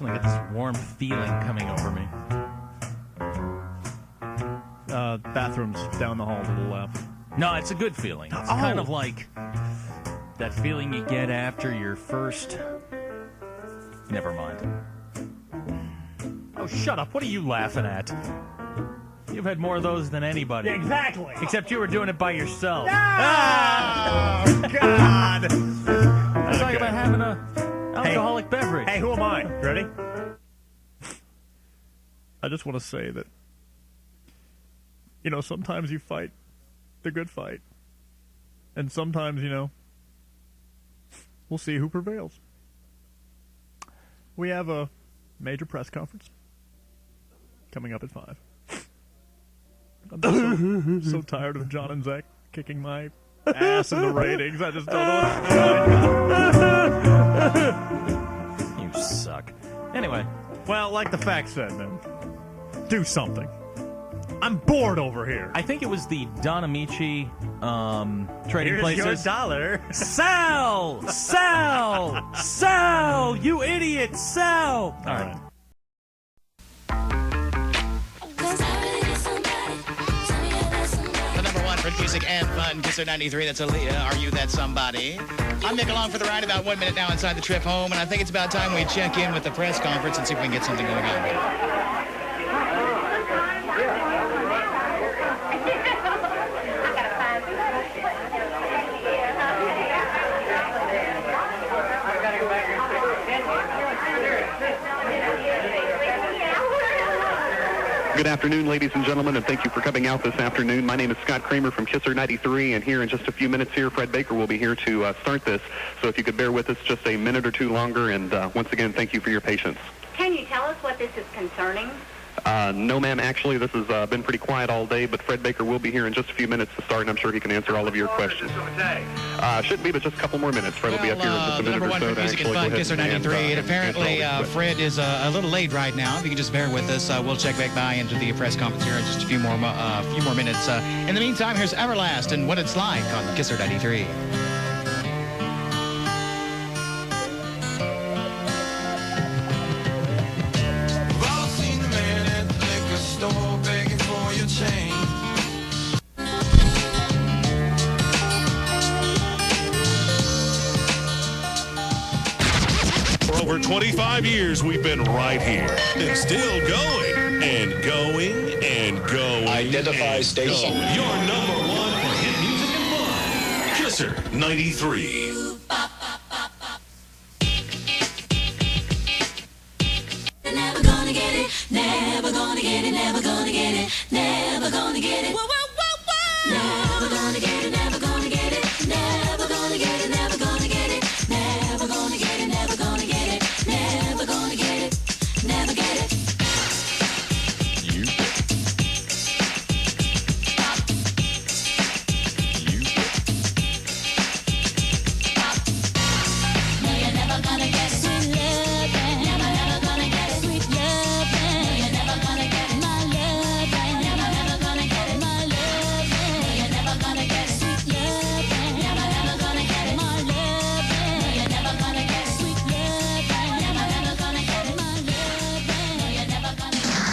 suddenly get this warm feeling coming over me. Bathroom's down the hall to the left. No, it's a good feeling. It's kind of like that feeling you get after your first... Never mind. Oh, shut up. What are you laughing at? You've had more of those than anybody. Exactly. Except you were doing it by yourself. Oh, God. I'm talking about having an alcoholic beverage. Hey, who am I? Ready? I just want to say that, sometimes you fight the good fight. And sometimes, we'll see who prevails. We have a major press conference coming up at 5. I'm so tired of Jon and Zach kicking my ass in the ratings. I just don't know what's going on. You suck. Anyway. Well, like the fact said, man, do something. I'm bored over here. I think it was the Don Amici trading places. Here's your dollar. Sell! Sell! Sell! You idiot! Sell! All right. The number one for music and fun, KISR 93, that's Aaliyah, Are You That Somebody? I'm Nick along for the ride, about 1 minute now inside the trip home, and I think it's about time we check in with the press conference and see if we can get something going on here. Good afternoon, ladies and gentlemen, and thank you for coming out this afternoon. My name is Scott Kramer from KISR 93, and here in just a few minutes here, Fred Baker will be here to start this. So if you could bear with us just a minute or two longer, and once again, thank you for your patience. Can you tell us what this is concerning? No, ma'am. Actually, this has been pretty quiet all day, but Fred Baker will be here in just a few minutes to start, and I'm sure he can answer all of your questions. Shouldn't be, but just a couple more minutes. Fred will be up here in just a minute or so. Number one for music and fun, KISR 93. And apparently, Fred is a little late right now. If you can just bear with us, we'll check back by into the press conference here in just a few more minutes. In the meantime, here's Everlast and What It's Like on KISR 93. For over 25 years, we've been right here and still going and going and going. Identify station. Your number one for hit music and fun. KISR 93. Never gonna get it, never gonna get it, never gonna get it, never gonna get it. Whoa, whoa, whoa, whoa. Never gonna get it, never gonna get it, never gonna get it, never gonna get it, never gonna get it, never gonna get it, never gonna get it, never get it. You bet. You bet. No, you're never gonna get it. Sweet love, never gonna get it. Sweet love, no, you're never gonna get it. My love, never gonna get it. My love, no, you're never gonna get it. Sweet love, never gonna get it. My love, no, you're never gonna get it. Sweet love, never gonna get it. My love, no, you're never gonna get it.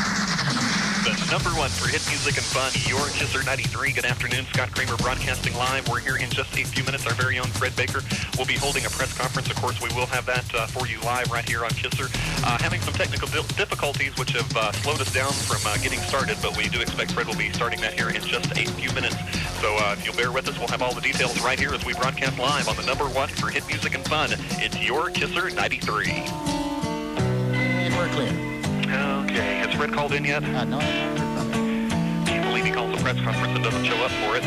The number one for hit music and fun, your KISR 93. Good afternoon, Scott Kramer broadcasting live. We're here in just a few minutes. Our very own Fred Baker will be holding a press conference. Of course, we will have that for you live right here on KISR. Having some technical difficulties which have slowed us down from getting started, but we do expect Fred will be starting that here in just a few minutes. So if you'll bear with us, we'll have all the details right here as we broadcast live on the number one for hit music and fun. It's your KISR 93. And we're clear. Okay, has Fred called in yet? No, I haven't heard from him. Can't believe he calls the press conference and doesn't show up for it.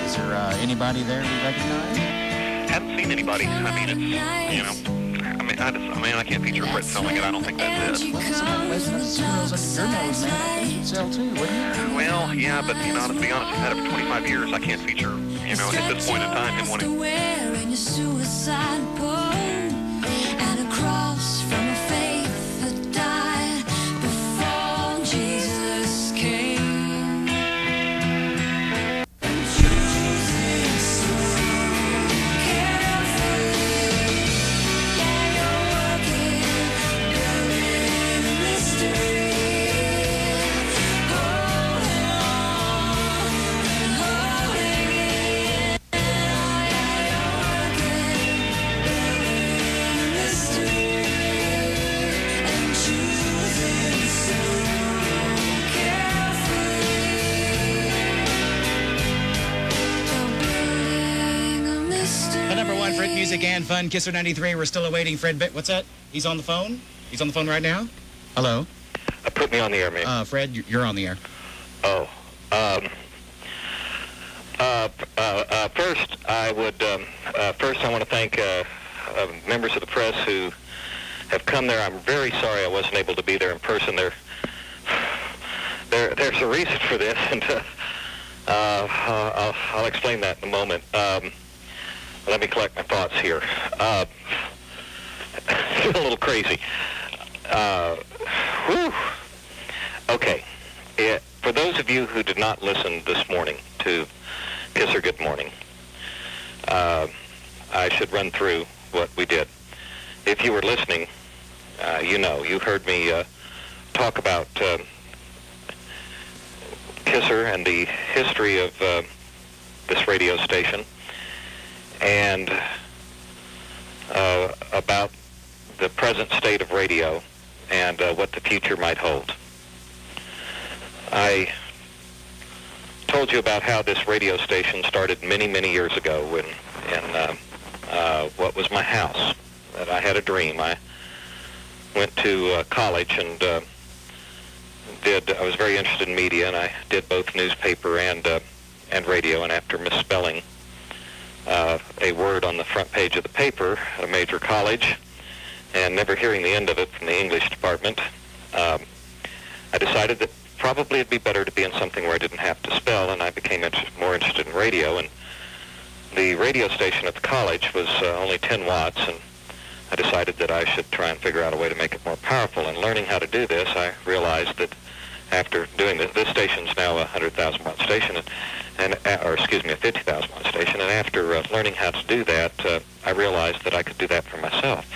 Is there anybody there we recognize? Haven't seen anybody. I mean, it's, I can't picture Fred selling it. I don't think that's it. Well, somebody wasting up $2 on your nose, man. I think you'd sell too, wouldn't you? Well, yeah, but, to be honest, I've had it for 25 years. I can't feature, at this point in time, him wanting... Wearing your suicide pose and a cross from a faith that died before Jesus came. Choosing so carefully, yeah, you're working music and fun. KISR 93. We're still awaiting Fred. What's that? He's on the phone? He's on the phone right now? Hello? Put me on the air, man. Fred, you're on the air. Oh. First, I want to thank members of the press who have come there. I'm very sorry I wasn't able to be there in person. There's a reason for this, and I'll explain that in a moment. Let me collect my thoughts here. Feel a little crazy. Okay. For those of you who did not listen this morning to KISR Good Morning, I should run through what we did. If you were listening, you heard me talk about KISR and the history of this radio station, and about the present state of radio and what the future might hold. I told you about how this radio station started many, many years ago in what was my house, that I had a dream. I went to college and I was very interested in media, and I did both newspaper and radio, and after misspelling a word on the front page of the paper at a major college and never hearing the end of it from the English department, I decided that probably it'd be better to be in something where I didn't have to spell, and I became more interested in radio. And the radio station at the college was only 10 watts, and I decided that I should try and figure out a way to make it more powerful. And learning how to do this, I realized that after doing this station's now a 100,000 watt station, or excuse me, a 50,000 watt station, and after learning how to do that, I realized that I could do that for myself.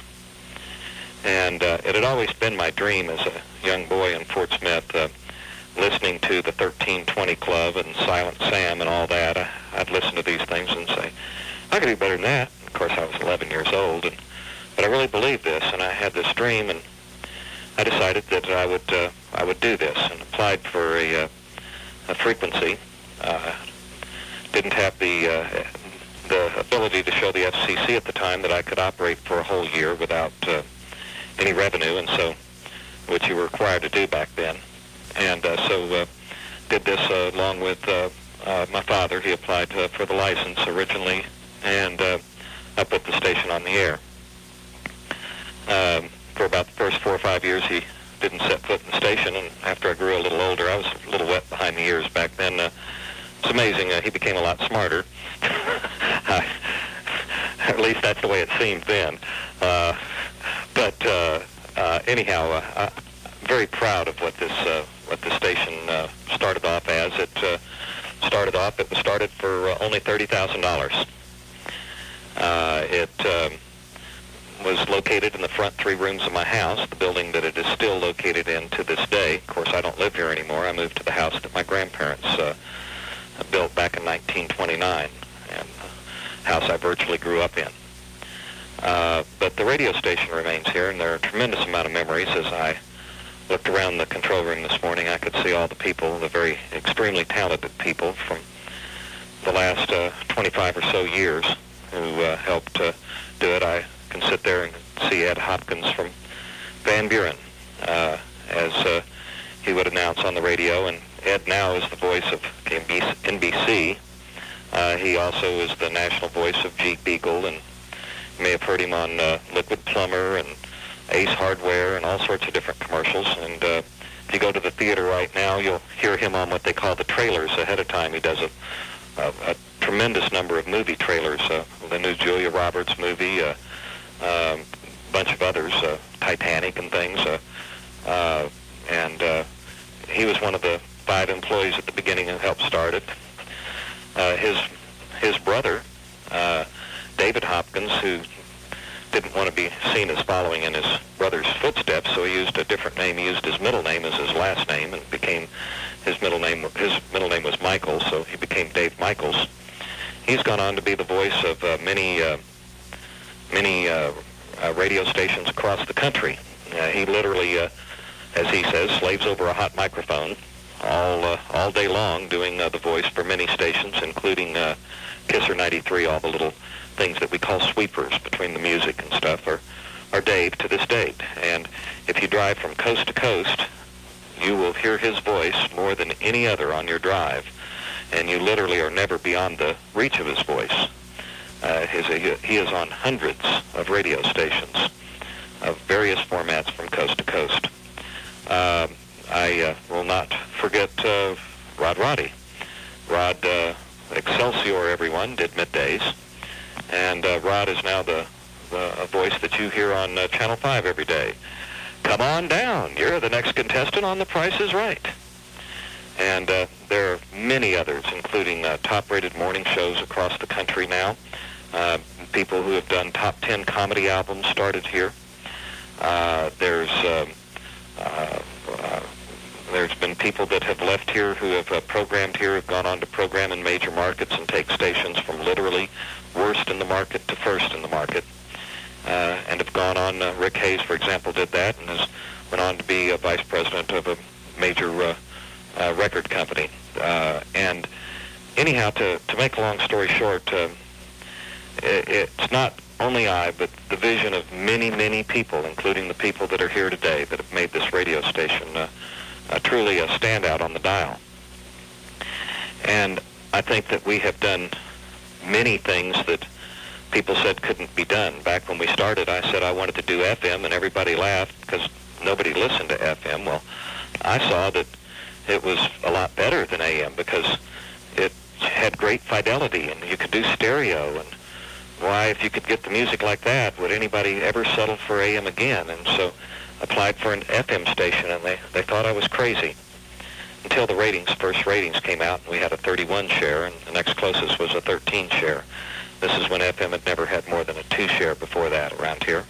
And it had always been my dream as a young boy in Fort Smith, listening to the 1320 Club and Silent Sam and all that. I'd listen to these things and say, I could do better than that. Of course, I was 11 years old, but I really believed this, and I had this dream, and I decided that I would do this, and applied for a frequency. Didn't have the ability to show the FCC at the time that I could operate for a whole year without any revenue, and so, which you were required to do back then. And so did this along with my father. He applied for the license originally, and I put the station on the air. For about the first 4 or 5 years, he didn't set foot in the station, and after I grew a little older, I was a little wet behind the ears back then. It's amazing. He became a lot smarter. At least that's the way it seemed then. Anyhow, I'm very proud of what this station started off as. It was started for only $30,000. It was located in the front 3 rooms of my house, the building that it is still located in to this day. Of course, I don't live here anymore. I moved to the house that my grandparents built back in 1929, and a house I virtually grew up in. But the radio station remains here, and there are a tremendous amount of memories. As I looked around the control room this morning, I could see all the people, the very extremely talented people from the last 25 or so years who helped do it. I can sit there and see Ed Hopkins from Van Buren as he would announce on the radio, and Ed now is the voice of NBC. He also is the national voice of Jeep Beagle, and you may have heard him on Liquid Plumber and Ace Hardware and all sorts of different commercials. And if you go to the theater right now, you'll hear him on what they call the trailers ahead of time. He does a tremendous number of movie trailers, the new Julia Roberts movie, a bunch of others, Titanic and things. And he was one of the 5 employees at the beginning who helped start it. His brother, David Hopkins, who didn't want to be seen as following in his brother's footsteps, so he used a different name. He used his middle name as his last name, and became his middle name was Michael, so he became Dave Michaels. He's gone on to be the voice of many radio stations across the country. He literally, as he says, slaves over a hot microphone all day long, doing the voice for many stations, including KISR 93, all the little things that we call sweepers between the music and stuff are Dave to this date. And if you drive from coast to coast, you will hear his voice more than any other on your drive, and you literally are never beyond the reach of his voice. He is on hundreds of radio stations of various formats from coast to coast. I will not forget Rod Roddy. Rod Excelsior, everyone, did middays, and Rod is now the voice that you hear on Channel 5 every day. Come on down. You're the next contestant on The Price is Right. And there are many others, including top-rated morning shows across the country now. People who have done top 10 comedy albums started here. There's been people that have left here who have programmed here, have gone on to program in major markets and take stations from literally worst in the market to first in the market, and have gone on. Rick Hayes, for example, did that and went on to be a vice president of a major record company. And anyhow, to make a long story short, it's not only I, but the vision of many, many people, including the people that are here today, that have made this radio station truly a standout on the dial. And I think that we have done many things that people said couldn't be done. Back when we started, I said I wanted to do FM, and everybody laughed because nobody listened to FM. Well, I saw that it was a lot better than AM because it had great fidelity, and you could do stereo. And why, if you could get the music like that, would anybody ever settle for AM again? And so applied for an FM station, and they thought I was crazy. Until the first ratings came out, and we had a 31 share, and the next closest was a 13 share. This is when FM had never had more than a 2 share before that around here.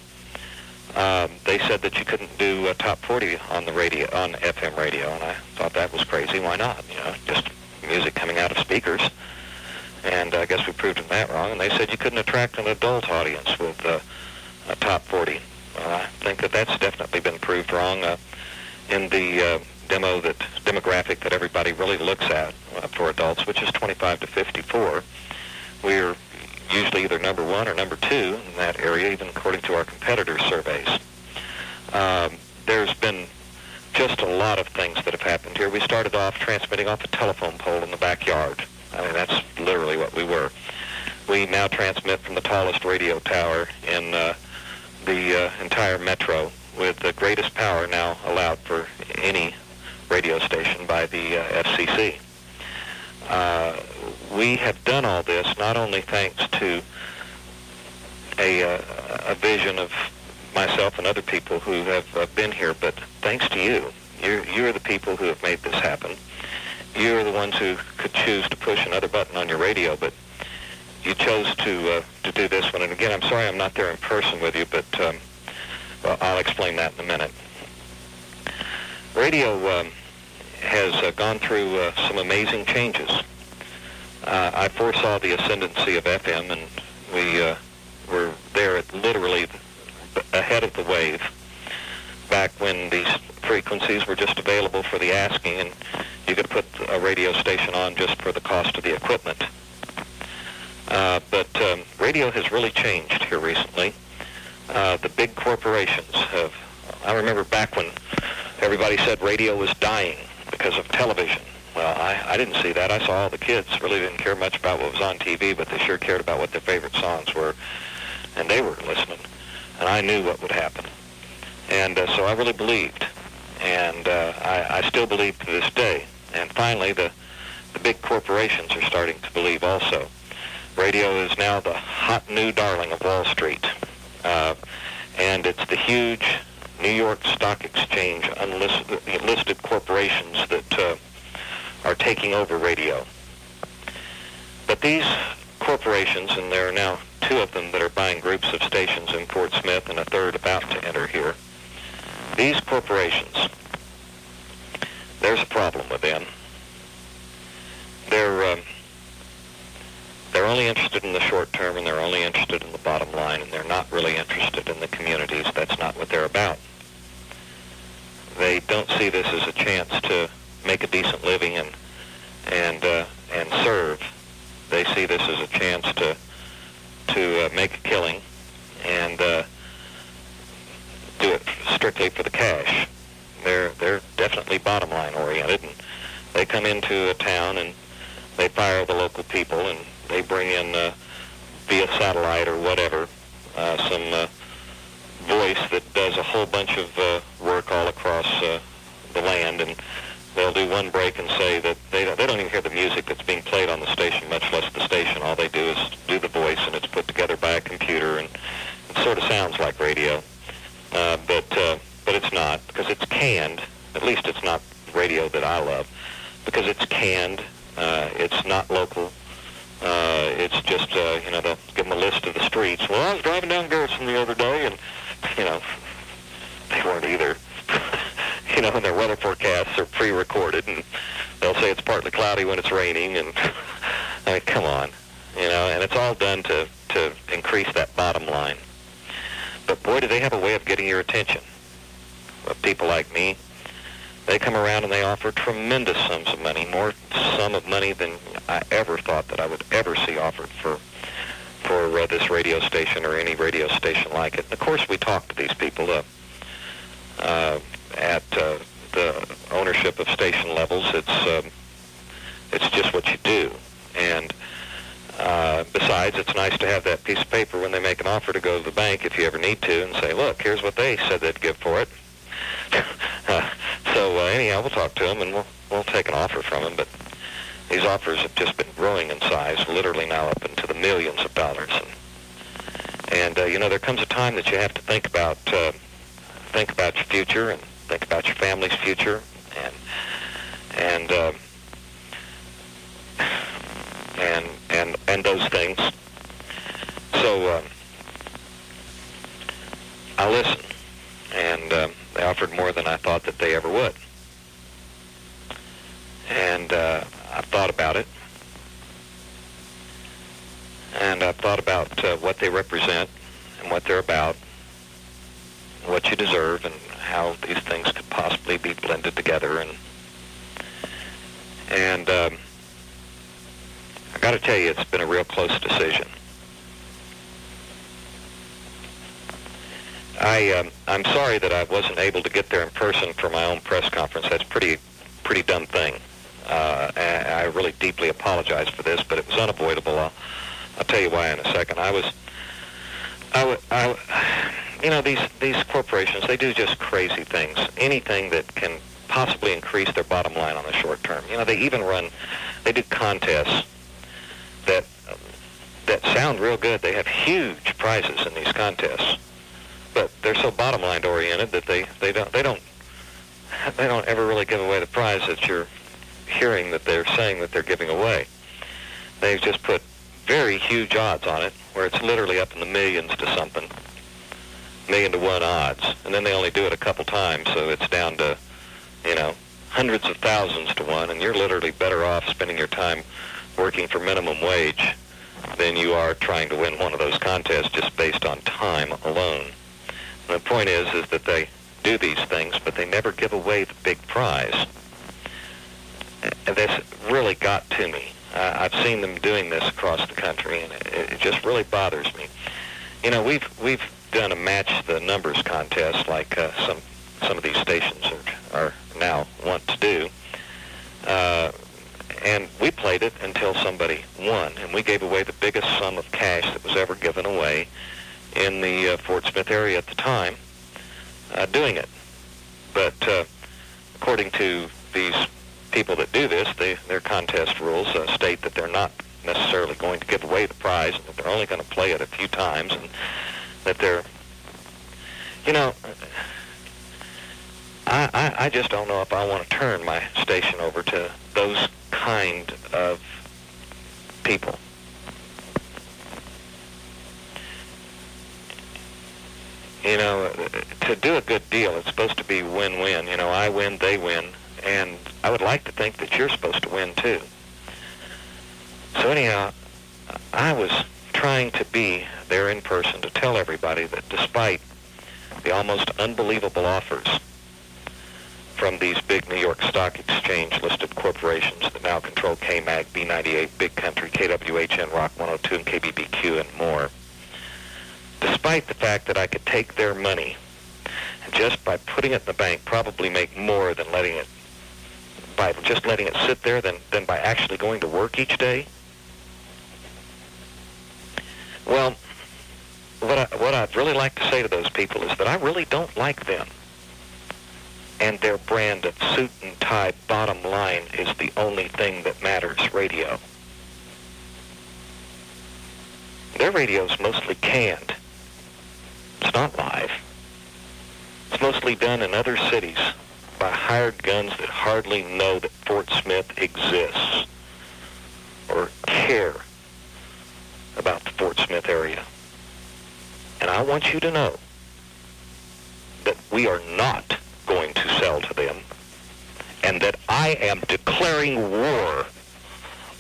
They said that you couldn't do top 40 on the radio, on FM radio, and I thought that was crazy. Why not? You know, just music coming out of speakers. And I guess we proved them that wrong. And they said you couldn't attract an adult audience with a top 40. Well, I think that that's definitely been proved wrong in the demographic that everybody really looks at for adults, which is 25 to 54. We're usually either number 1 or number 2 in that area, even according to our competitors' surveys. There's been just a lot of things that have happened here. We started off transmitting off a telephone pole in the backyard. I mean, that's literally what we were. We now transmit from the tallest radio tower in the entire metro, with the greatest power now allowed for any radio station by the FCC. We have done all this not only thanks to a vision of myself and other people who have been here, but thanks to you. You're the people who have made this happen. You're the ones who could choose to push another button on your radio, but you chose to do this one. And again, I'm sorry I'm not there in person with you, but well, I'll explain that in a minute. Radio has gone through some amazing changes. I foresaw the ascendancy of FM, and we were there at literally ahead of the wave back when these frequencies were just available for the asking, and you could put a radio station on just for the cost of the equipment. But radio has really changed here recently. The big corporations have... I remember back when everybody said radio was dying because of television. Well, I didn't see that. I saw all the kids really didn't care much about what was on TV, but they sure cared about what their favorite songs were, and they were listening, and I knew what would happen. And so I really believed, and I still believe to this day. And finally, the big corporations are starting to believe also. Radio is now the hot new darling of Wall Street, and it's the huge New York Stock Exchange unlisted corporations that are taking over radio. But these corporations, and there are now 2 of them that are buying groups of stations in Fort Smith and a 3rd about to enter here. These corporations, there's a problem with them. They're only interested in the short term, and they're only interested in the bottom line, and they're not really interested in the communities. That's not what they're about. They don't see this as a chance to make a decent living and serve. They see this as a chance to strictly for the cash. They're definitely bottom line oriented, and they come into a town and they fire the local people, and they bring in via satellite or whatever some voice that does a whole bunch of work all across the land, and they'll do one break and say that they don't even hear the music that's being played on the station, much less the station. All they do is do the voice, and it's put together by a computer, and it sort of sounds like radio, but it's not, because it's canned. At least it's not radio that I love, because it's canned. It's not local. It's just, they'll give them a list of the streets. Well, I was driving down Garrison the other day, and, they weren't either. And their weather forecasts are pre-recorded, and they'll say it's partly cloudy when it's raining, and, I mean, come on. And it's all done to increase that bottom line. But, boy, do they have a way of getting your attention. People like me, they come around and they offer tremendous sums of money, more sum of money than I ever thought that I would ever see offered for this radio station or any radio station like it. And of course, we talk to these people at the ownership of station levels. It's just what you do. And besides, it's nice to have that piece of paper when they make an offer to go to the bank if you ever need to and say, look, here's what they said they'd give for it. So anyhow, we'll talk to them and we'll take an offer from them. But these offers have just been growing in size, literally now up into the millions of dollars. And there comes a time that you have to think about your future and think about your family's future and those things. So I listened, and they offered more than I thought that they ever would. And I've thought about it, and I've thought about what they represent and what they're about, what you deserve, and how these things could possibly be blended together. And I got to tell you, it's been a real close decision. I'm sorry that I wasn't able to get there in person for my own press conference. That's pretty dumb thing. And I really deeply apologize for this, but it was unavoidable. I'll tell you why in a second. These corporations, they do just crazy things. Anything that can possibly increase their bottom line on the short term. They do contests that sound real good. They have huge prizes in these contests, but they're so bottom line oriented that they don't ever really give away the prize that you're hearing that they're saying that they're giving away. They've just put very huge odds on it, where it's literally up in the millions to something, 1,000,000 to 1 odds, and then they only do it a couple times, so it's down to hundreds of thousands to 1, and you're literally better off spending your time working for minimum wage than you are trying to win one of those contests just based on time alone. And the point is that they do these things, but they never give away the big prize. And this really got to me. I've seen them doing this across the country, and it just really bothers me. We've done a match the numbers contest like some of these stations are now want to do. And we played it until somebody won, and we gave away the biggest sum of cash that was ever given away in the Fort Smith area at the time doing it. But according to these people that do this, their contest rules state that they're not necessarily going to give away the prize, and that they're only going to play it a few times, and that they're, I just don't know if I want to turn my station over to those kind of people. To do a good deal, it's supposed to be win-win. I win, they win, and I would like to think that you're supposed to win too. So anyhow, I was trying to be there in person to tell everybody that despite the almost unbelievable offers from these big New York Stock Exchange listed corporations that now control KMAG, B98, Big Country, KWHN, Rock 102, and KBBQ, and more, despite the fact that I could take their money just by putting it in the bank, probably make more than by just letting it sit there than by actually going to work each day? Well, what I'd really like to say to those people is that I really don't like them. And their brand of suit and tie bottom line is the only thing that matters, radio. Their radio's mostly canned. It's not live. It's mostly done in other cities by hired guns that hardly know that Fort Smith exists or care about the Fort Smith area. And I want you to know that we are not going to sell to them, and that I am declaring war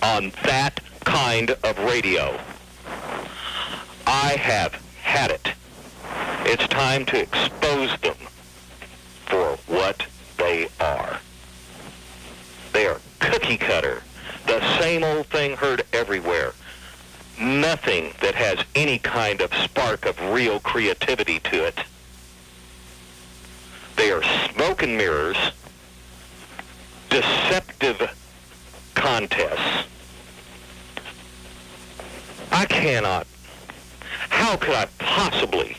on that kind of radio. I have had it. It's time to expose them for what they are. They are cookie cutter, the same old thing heard everywhere. Nothing that has any kind of spark of real creativity to it. They are smoke and mirrors, deceptive contests. I cannot. How could I possibly?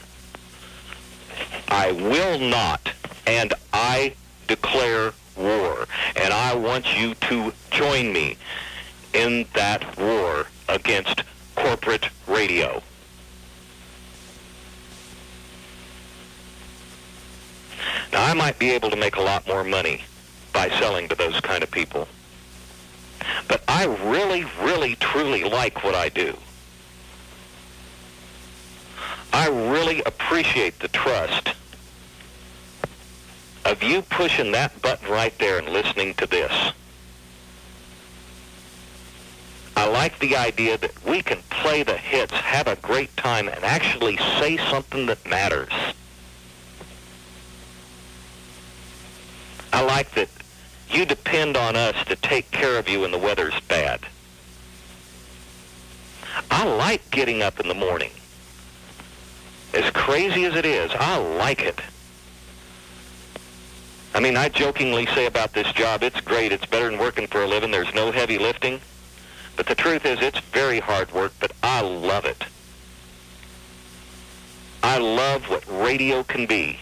I will not, and I declare war. And I want you to join me in that war against corporate radio. Now, I might be able to make a lot more money by selling to those kind of people. But I really, really, truly like what I do. I really appreciate the trust of you pushing that button right there and listening to this. I like the idea that we can play the hits, have a great time, and actually say something that matters. I like that you depend on us to take care of you when the weather's bad. I like getting up in the morning. As crazy as it is, I like it. I mean, I jokingly say about this job, it's great, it's better than working for a living, there's no heavy lifting. But the truth is, it's very hard work, but I love it. I love what radio can be.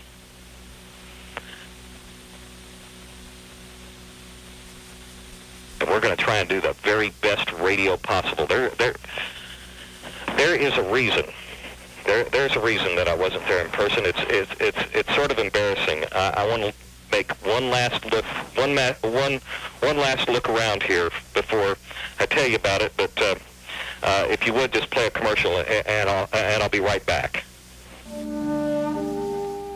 And we're going to try and do the very best radio possible. There is a reason. There's a reason that I wasn't there in person. It's sort of embarrassing. I want to make one last look around here before I tell you about it. But if you would just play a commercial, and I'll be right back.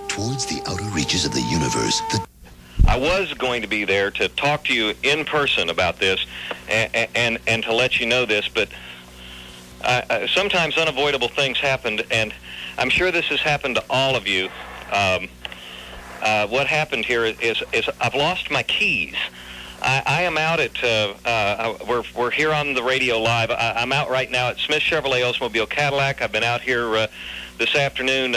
Towards the outer reaches of the universe, I was going to be there to talk to you in person about this, and to let you know this, but sometimes unavoidable things happened, and I'm sure this has happened to all of you. What happened here is I've lost my keys. I am out at, we're here on the radio live. I'm out right now at Smith Chevrolet Oldsmobile Cadillac. I've been out here this afternoon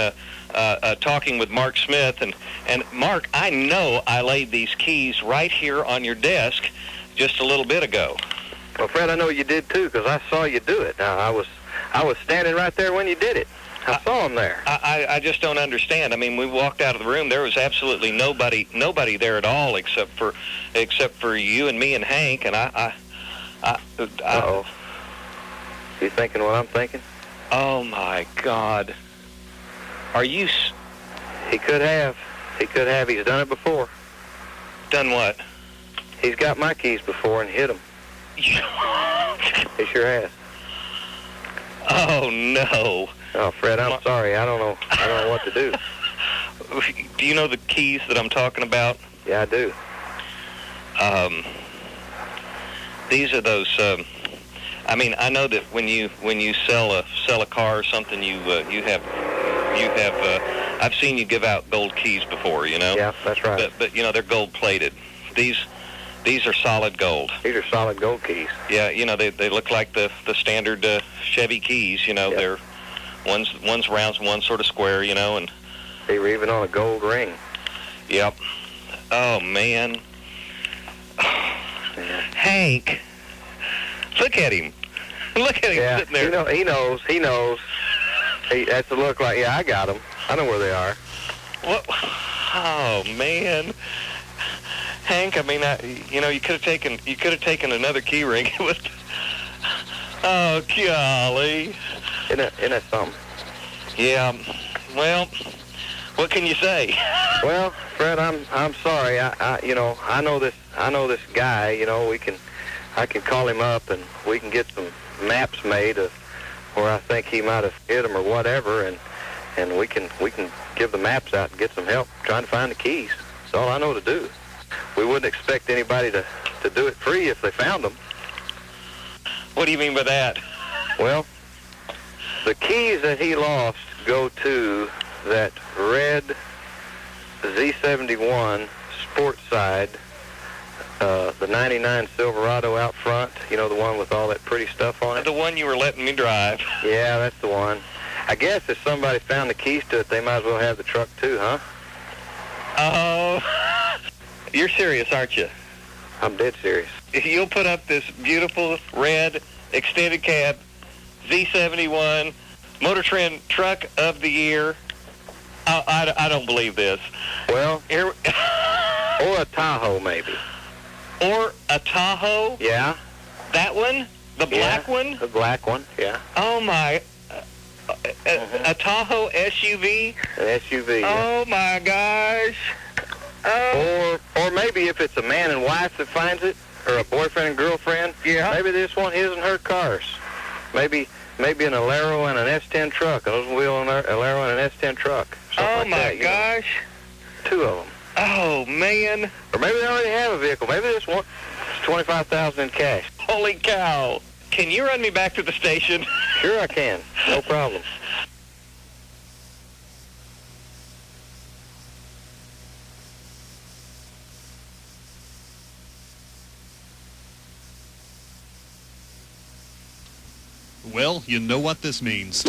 talking with Mark Smith. And Mark, I know I laid these keys right here on your desk just a little bit ago. Well, Fred, I know you did too, because I saw you do it. I was standing right there when you did it. I saw him there. I just don't understand. I mean, we walked out of the room. There was absolutely nobody there at all except for you and me and Hank. And Uh-oh. You thinking what I'm thinking? Oh my God. Are you? He could have. He's done it before. Done what? He's got my keys before and hid them. He sure has. Oh no. Oh, Fred, I'm sorry. I don't know what to do. Do you know the keys that I'm talking about? Yeah, I do. These are those. I mean, I know that when you sell a car or something, you have. I've seen you give out gold keys before. You know. Yeah, that's right. But you know, they're gold plated. These are solid gold. These are solid gold keys. Yeah, you know, they look like the standard Chevy keys. You know, yep. They're one's round, one's sort of square. You know, and They were even on a gold ring. Yep. Oh, man. Hank. Look at him. Look at him sitting there. He knows. That's a look like, I got them. I know where they are. What? Oh, man. Hank, I mean, you could have taken another key ring. It was, oh, golly. Isn't that something? Yeah. Well, what can you say? Well, Fred, I'm sorry. I know this guy. I can call him up and we can get some maps made of where I think he might have hit him or whatever, and we can give the maps out and get some help trying to find the keys. That's all I know to do. We wouldn't expect anybody to do it free if they found them. What do you mean by that? Well, the keys that he lost go to that red Z71 Sport Side, the 99 Silverado out front, the one with all that pretty stuff on it. The one you were letting me drive. Yeah, that's the one. I guess if somebody found the keys to it, they might as well have the truck too, huh? Oh, you're serious, aren't you? I'm dead serious. If you'll put up this beautiful red extended cab Z71 Motor Trend Truck of the Year, I don't believe this. Well, Here, or a Tahoe maybe. Or a Tahoe? Yeah. That one? The black one? The black one, yeah. Oh, my. A Tahoe SUV? An SUV, yeah. Oh, my gosh. Oh. Or maybe if it's a man and wife that finds it, or a boyfriend and girlfriend, maybe they just want his and her cars. Maybe an Alero and an S10 truck, an Oldsmobile Alero and an S10 truck. Oh, my gosh. Two of them. Oh, man. Or maybe they already have a vehicle. Maybe they just want $25,000 in cash. Holy cow. Can you run me back to the station? Sure I can. No problem. Well, you know what this means.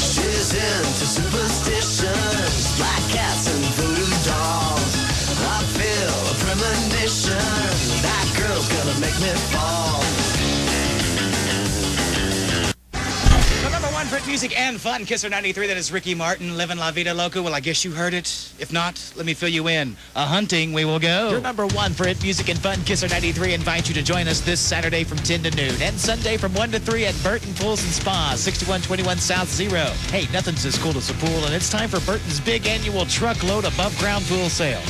She's into superstitions, black cats and voodoo dolls. I feel a premonition, that girl's gonna make me fall. The number one for music and fun, KISR 93, that is Ricky Martin, Livin' La Vida Loca. Well, I guess you heard it. If not, let me fill you in. A-hunting, we will go. Your number one for it, music and fun, KISR 93, invites you to join us this Saturday from 10 to noon and Sunday from 1 to 3 at Burton Pools and Spas, 6121 South Zero. Hey, nothing's as cool as a pool, and it's time for Burton's big annual truckload above-ground pool sale.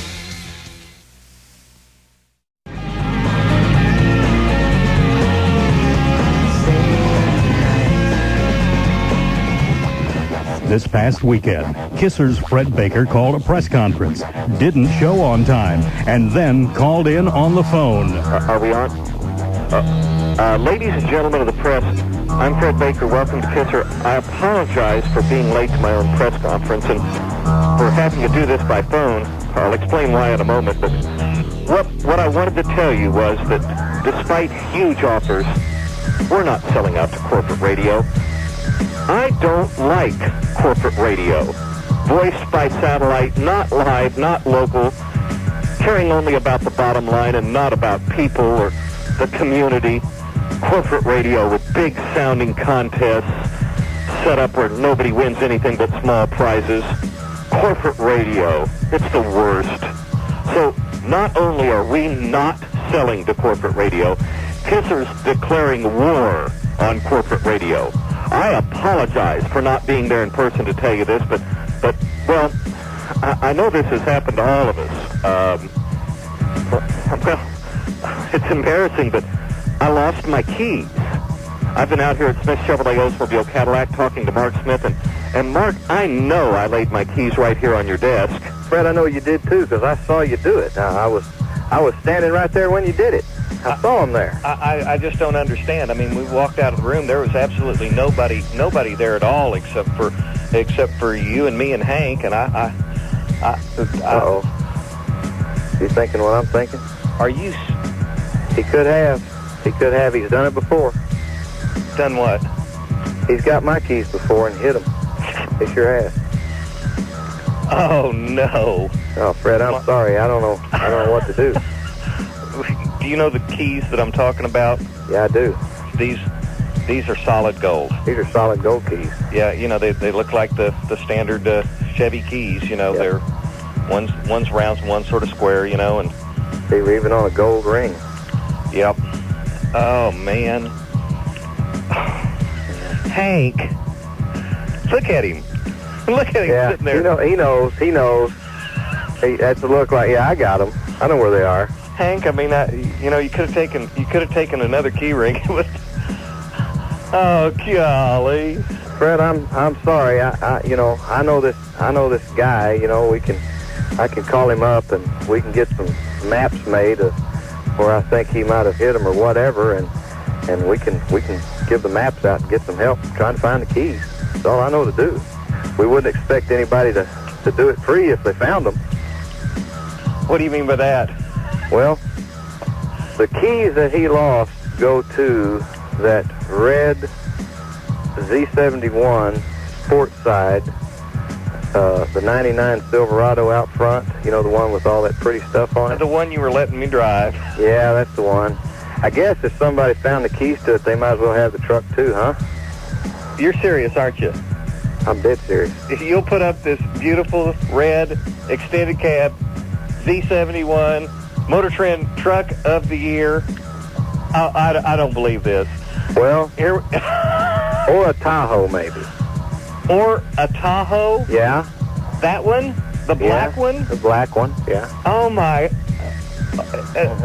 This past weekend, KISR's Fred Baker called a press conference, didn't show on time, and then called in on the phone. Are we on? Ladies and gentlemen of the press, I'm Fred Baker. Welcome to KISR. I apologize for being late to my own press conference and for having to do this by phone. I'll explain why in a moment, but what I wanted to tell you was that despite huge offers, we're not selling out to corporate radio. I don't like corporate radio. Voiced by satellite, not live, not local, caring only about the bottom line and not about people or the community. Corporate radio with big sounding contests set up where nobody wins anything but small prizes. Corporate radio, it's the worst. So not only are we not selling to corporate radio, KISR's declaring war on corporate radio. I apologize for not being there in person to tell you this, but well, I know this has happened to all of us. Well, it's embarrassing, but I lost my keys. I've been out here at Smith Chevrolet Oldsmobile Cadillac talking to Mark Smith, and Mark, I know I laid my keys right here on your desk. Fred, I know you did too, because I saw you do it. I was standing right there when you did it. I saw them there. I just don't understand. I mean, we walked out of the room. There was absolutely nobody there at all except for you and me and Hank. And Uh-oh. You thinking what I'm thinking? Are you... He could have. He could have. He's done it before. Done what? He's got my keys before and hit them. He sure has. Oh, no. Oh, Fred, I'm sorry. I don't know what to do. Do you know the keys that I'm talking about? Yeah, I do. These are solid gold. These are solid gold keys. Yeah, you know, they look like the standard Chevy keys, you know. Yep. They're one's round and one's sort of square, you know, and they were even on a gold ring. Yep. Oh, man. Hank. Look at him. Look at him sitting there. He knows. That's a look like, yeah, I got them. I know where they are. Hank, I mean, you could have taken another key ring. It was, oh, golly. Fred, I'm sorry. I know this guy. You know, I can call him up and we can get some maps made of where I think he might have hit him or whatever, and we can give the maps out and get some help trying to find the keys. That's all I know to do. We wouldn't expect anybody to do it free if they found them. What do you mean by that? Well, the keys that he lost go to that red Z71 sport side, the 99 Silverado out front, you know, the one with all that pretty stuff on it. The one you were letting me drive. Yeah, that's the one. I guess if somebody found the keys to it, they might as well have the truck too, huh? You're serious, aren't you? I'm dead serious. If you'll put up this beautiful red extended cab Z71 Motor Trend Truck of the Year, I don't believe this. Well, or a Tahoe maybe. Or a Tahoe? Yeah. That one? The black one? The black one, yeah. Oh, my.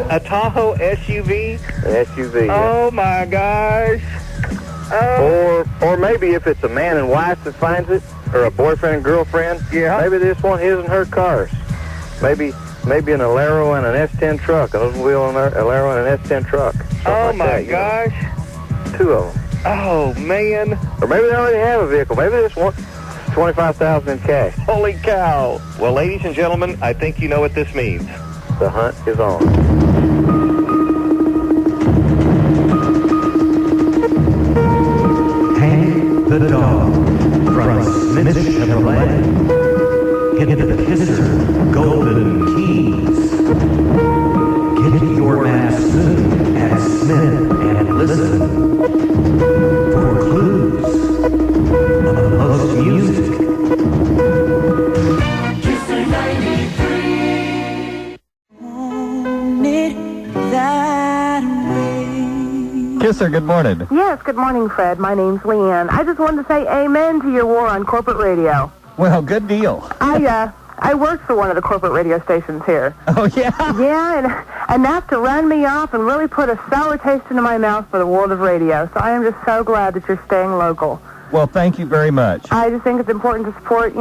A Tahoe SUV? An SUV, yeah. Oh, my gosh. Oh. Or maybe if it's a man and wife that finds it, or a boyfriend and girlfriend, maybe they just want his and her cars. Maybe an Alero and an S10 truck, an Oldsmobile Alero and an S10 truck. Oh, like my that, gosh. Two of them. Oh, man. Or maybe they already have a vehicle. Maybe they just want $25,000 in cash. Holy cow. Well, ladies and gentlemen, I think you know what this means. The hunt is on. Hank the dog from Smith Chevrolet. Get the KISR golden keys. Get your map soon at Smith and listen for clues of the most music. KISR 93. Want it that way. KISR, good morning. Yes, good morning, Fred. My name's Leanne. I just wanted to say amen to your war on corporate radio. Well, good deal. I work for one of the corporate radio stations here. Oh, yeah? Yeah, and enough to run me off and really put a sour taste into my mouth for the world of radio. So I am just so glad that you're staying local. Well, thank you very much. I just think it's important to support,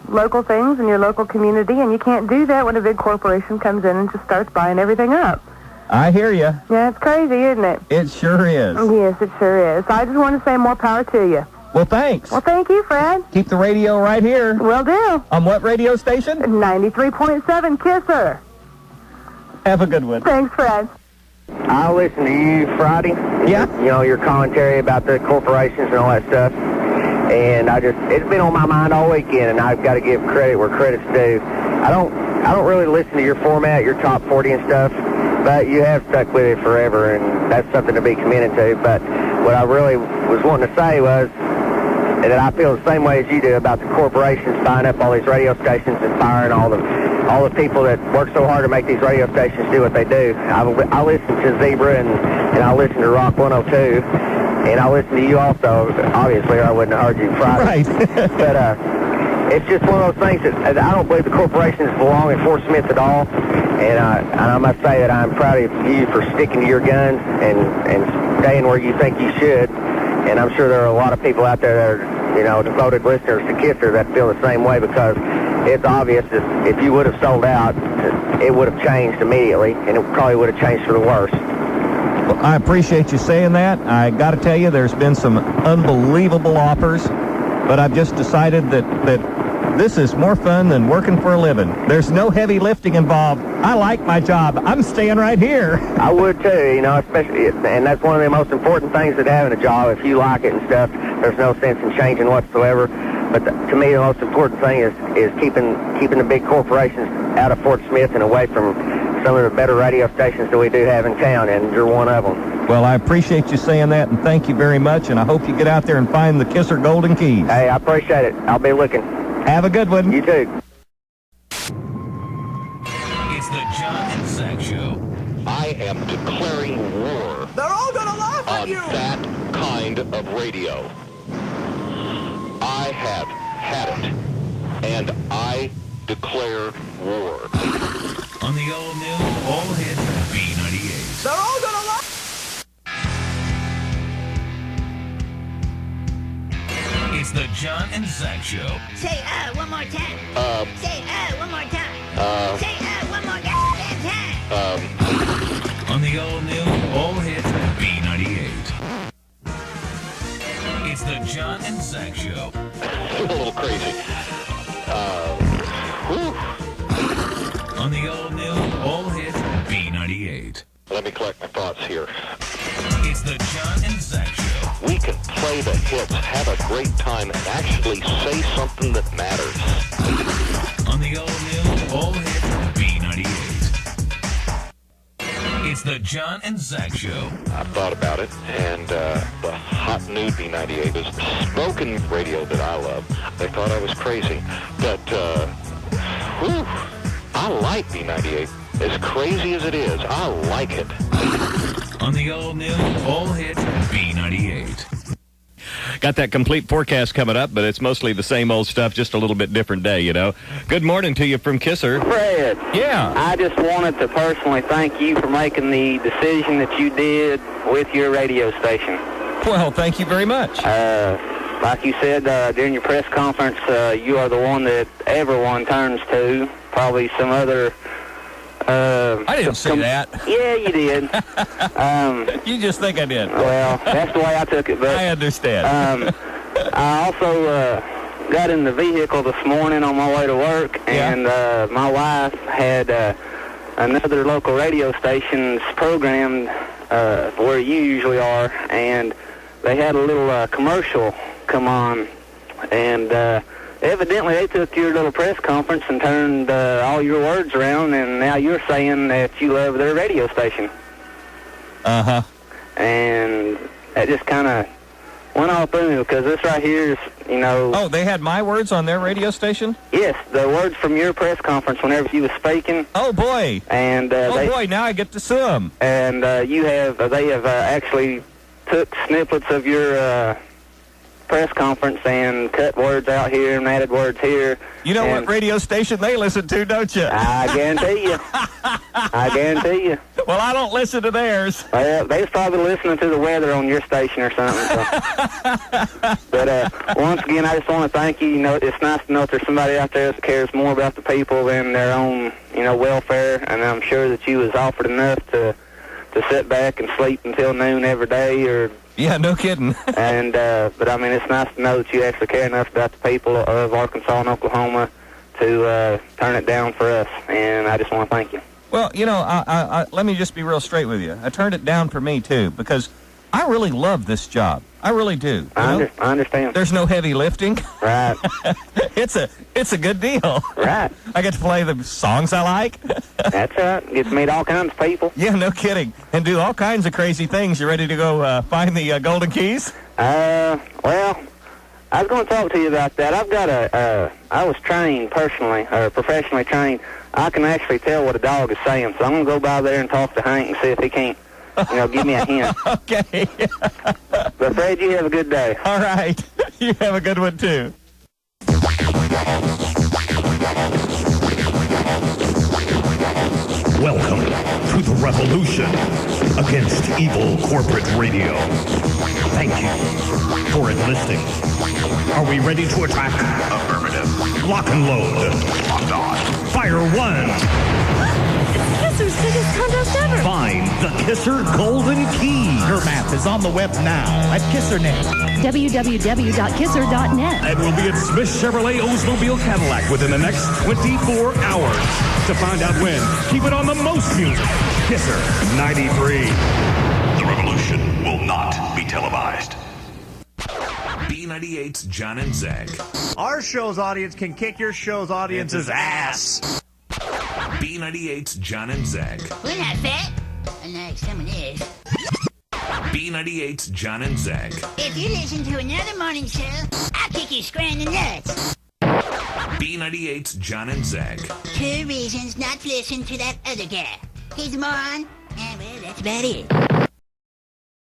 local things in your local community, and you can't do that when a big corporation comes in and just starts buying everything up. I hear you. Yeah, it's crazy, isn't it? It sure is. Yes, it sure is. So I just want to say more power to you. Well, thanks. Well, thank you, Fred. Keep the radio right here. Will do. On what radio station? 93.7 KISR. Have a good one. Thanks, Fred. I listen to you Friday. Yeah? Your commentary about the corporations and all that stuff. And it's been on my mind all weekend, and I've got to give credit where credit's due. I don't really listen to your format, your top 40 and stuff, but you have stuck with it forever, and that's something to be commended to. But what I really was wanting to say was that I feel the same way as you do about the corporations buying up all these radio stations and firing all the people that work so hard to make these radio stations do what they do. I listen to Zebra and I listen to Rock 102, and I listen to you also, obviously, or I wouldn't have heard you Friday. Right. But it's just one of those things that I don't believe the corporations belong in Fort Smith at all. And I must say that I'm proud of you for sticking to your guns and staying where you think you should. And I'm sure there are a lot of people out there that are, devoted listeners to KISR that feel the same way, because it's obvious that if you would have sold out, it would have changed immediately, and it probably would have changed for the worse. Well, I appreciate you saying that. I got to tell you, there's been some unbelievable offers, but I've just decided that This is more fun than working for a living. There's no heavy lifting involved. I like my job. I'm staying right here. I would too, you know, especially, and that's one of the most important things that having a job. If you like it and stuff, there's no sense in changing whatsoever. But to me, the most important thing is keeping the big corporations out of Fort Smith and away from some of the better radio stations that we do have in town, and you're one of them. Well, I appreciate you saying that, and thank you very much, and I hope you get out there and find the KISR Golden Keys. Hey, I appreciate it. I'll be looking. Have a good one. You too. It's the Jon Zach Show. I am declaring war. They're all gonna laugh at you. On that kind of radio. I have had it, and I declare war. On the all-new, all-hit B98. They're all gonna laugh. It's the Jon Zach Show. Say one more time. Say one more time. Say one more goddamn time. On the all-new, all-hit B98. It's the Jon Zach Show. A little crazy. On the all-new, all-hit B98. Let me collect my thoughts here. It's the Jon Zach Show. We can play the hits, have a great time, and actually say something that matters. On the all-new, all-hit B98. It's the Jon Zach Show. I thought about it, and the hot new B98 is the spoken radio that I love. They thought I was crazy, but I like B98. As crazy as it is, I like it. On the all-new, all-hit B98. Got that complete forecast coming up, but it's mostly the same old stuff, just a little bit different day, you know. Good morning to you from KISR. Fred. Yeah. I just wanted to personally thank you for making the decision that you did with your radio station. Well, thank you very much. Like you said during your press conference, you are the one that everyone turns to. Probably some other... I didn't say that. Yeah, you did. You just think I did. Well, that's the way I took it. But I understand. I also got in the vehicle this morning on my way to work, and my wife had another local radio station's programmed where you usually are, and they had a little commercial come on, and evidently they took your little press conference and turned all your words around, and now you're saying that you love their radio station. Uh-huh. And that just kind of went all through me, because this right here is, you know... Oh, they had my words on their radio station? Yes, the words from your press conference whenever you was speaking. Oh, boy. And boy, now I get to sue them. And they have actually took snippets of your... press conference and cut words out here and added words here. You know what radio station they listen to, don't you? I guarantee you. I guarantee you. Well, I don't listen to theirs. Well, they was probably listening to the weather on your station or something. So. But once again, I just want to thank you. You know, it's nice to know that there's somebody out there that cares more about the people than their own, you know, welfare. And I'm sure that you was offered enough to sit back and sleep until noon every day, or... Yeah, no kidding. And but I mean, it's nice to know that you actually care enough about the people of Arkansas and Oklahoma to turn it down for us. And I just want to thank you. Well, you know, let me just be real straight with you. I turned it down for me too, because I really love this job. I really do. I understand. There's no heavy lifting. Right. It's a good deal. Right. I get to play the songs I like. That's right. Get to meet all kinds of people. Yeah, no kidding. And do all kinds of crazy things. You ready to go find the golden keys? Well, I was going to talk to you about that. I've got I was trained personally, or professionally trained. I can actually tell what a dog is saying, so I'm going to go by there and talk to Hank and see if he can't, you know, give me a hint. Okay. But Fred, you have a good day. All right. You have a good one, too. Welcome to the revolution against evil corporate radio. Thank you for enlisting. Are we ready to attack? Affirmative. Lock and load. Locked on. Fire one. It's KISR's biggest contest ever. Find The KISR Golden Key. Her map is on the web now at KISRNet. www.kisser.net. And we'll be at Smith Chevrolet Oldsmobile Cadillac within the next 24 hours. To find out when, keep it on the most music. KISR 93. The revolution will not be televised. B98's Jon and Zach. Our show's audience can kick your show's audience's ass. B98's Jon and Zach. We're not fat. Unlike someone is. B98's Jon and Zach. If you listen to another morning show, I'll kick you square in the nuts. B98's Jon and Zach. 2 reasons not to listen to that other guy. He's a moron, and well, that's about it.